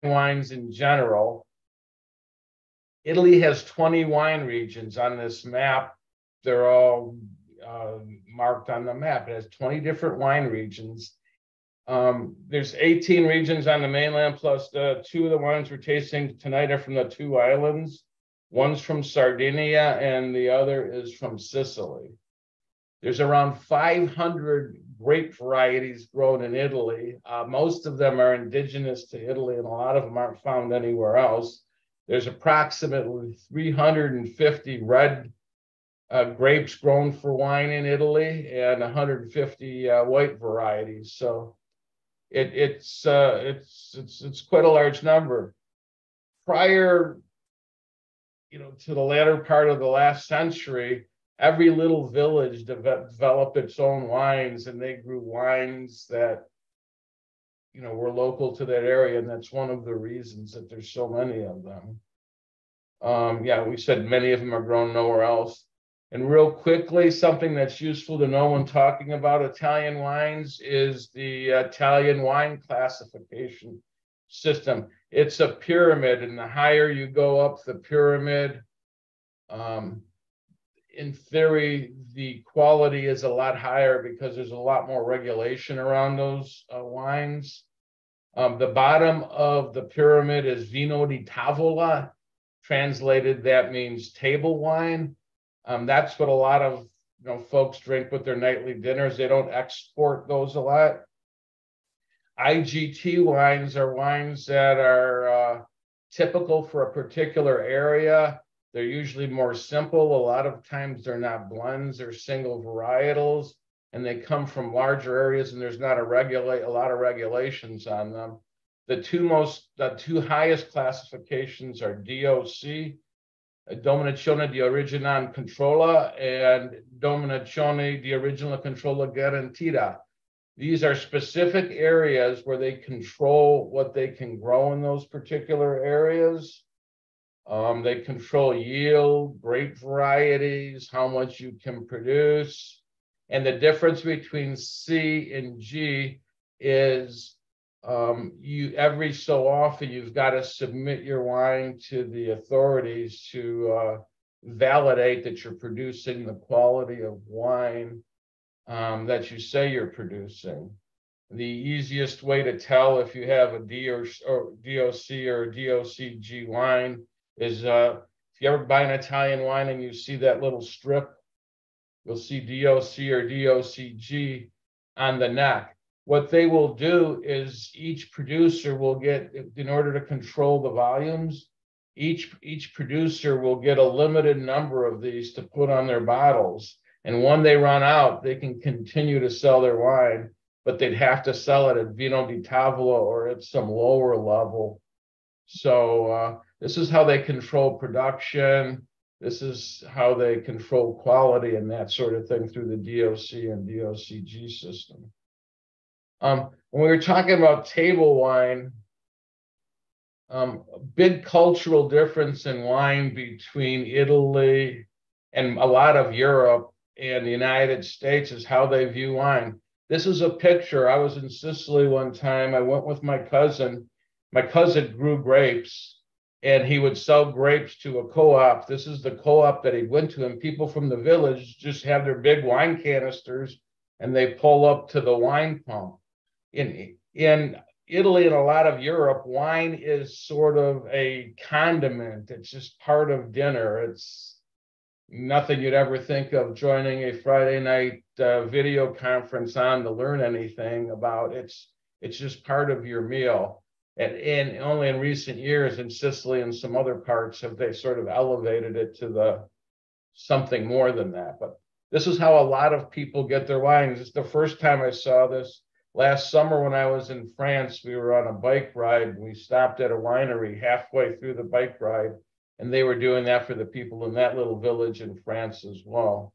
wines in general. Italy has 20 wine regions on this map. They're all marked on the map. It has 20 different wine regions. There's 18 regions on the mainland, plus the two of the wines we're tasting tonight are from the two islands. One's from Sardinia and the other is from Sicily. There's around 500 grape varieties grown in Italy. Most of them are indigenous to Italy, and a lot of them aren't found anywhere else. There's approximately 350 red grapes grown for wine in Italy and 150 white varieties. So it's quite a large number. Prior, to the latter part of the last century, every little village developed its own wines, and they grew wines that, were local to that area. And that's one of the reasons that there's so many of them. We said many of them are grown nowhere else. And real quickly, something that's useful to know when talking about Italian wines is the Italian wine classification system. It's a pyramid, and the higher you go up the pyramid, in theory, the quality is a lot higher because there's a lot more regulation around those wines. The bottom of the pyramid is vino di tavola. Translated, that means table wine. That's what a lot of folks drink with their nightly dinners. They don't export those a lot. IGT wines are wines that are typical for a particular area. They're usually more simple. A lot of times they're not blends or single varietals, and they come from larger areas, and there's not a lot of regulations on them. The two highest classifications are DOC, Denominazione di Origine Non Controlla, and Denominazione di Origine Controlla Garantita. These are specific areas where they control what they can grow in those particular areas. They control yield, grape varieties, how much you can produce. And the difference between C and G is every so often you've got to submit your wine to the authorities to validate that you're producing the quality of wine that you say you're producing. The easiest way to tell if you have a DOC or DOCG wine is if you ever buy an Italian wine and you see that little strip, you'll see DOC or DOCG on the neck. What they will do is each producer will get, in order to control the volumes, each producer will get a limited number of these to put on their bottles. And when they run out, they can continue to sell their wine, but they'd have to sell it at Vino di Tavola or at some lower level. So this is how they control production. This is how they control quality and that sort of thing through the DOC and DOCG system. When we were talking about table wine, big cultural difference in wine between Italy and a lot of Europe and the United States is how they view wine. This is a picture. I was in Sicily one time. I went with my cousin. My cousin grew grapes, and he would sell grapes to a co-op. This is the co-op that he went to, and people from the village just have their big wine canisters, and they pull up to the wine pump. In Italy and a lot of Europe, wine is sort of a condiment. It's just part of dinner. It's nothing you'd ever think of joining a Friday night video conference on to learn anything about. It's just part of your meal. And only in recent years in Sicily and some other parts have they sort of elevated it to the something more than that. But this is how a lot of people get their wines. It's the first time I saw this. Last summer when I was in France, we were on a bike ride. We stopped at a winery halfway through the bike ride, and they were doing that for the people in that little village in France as well.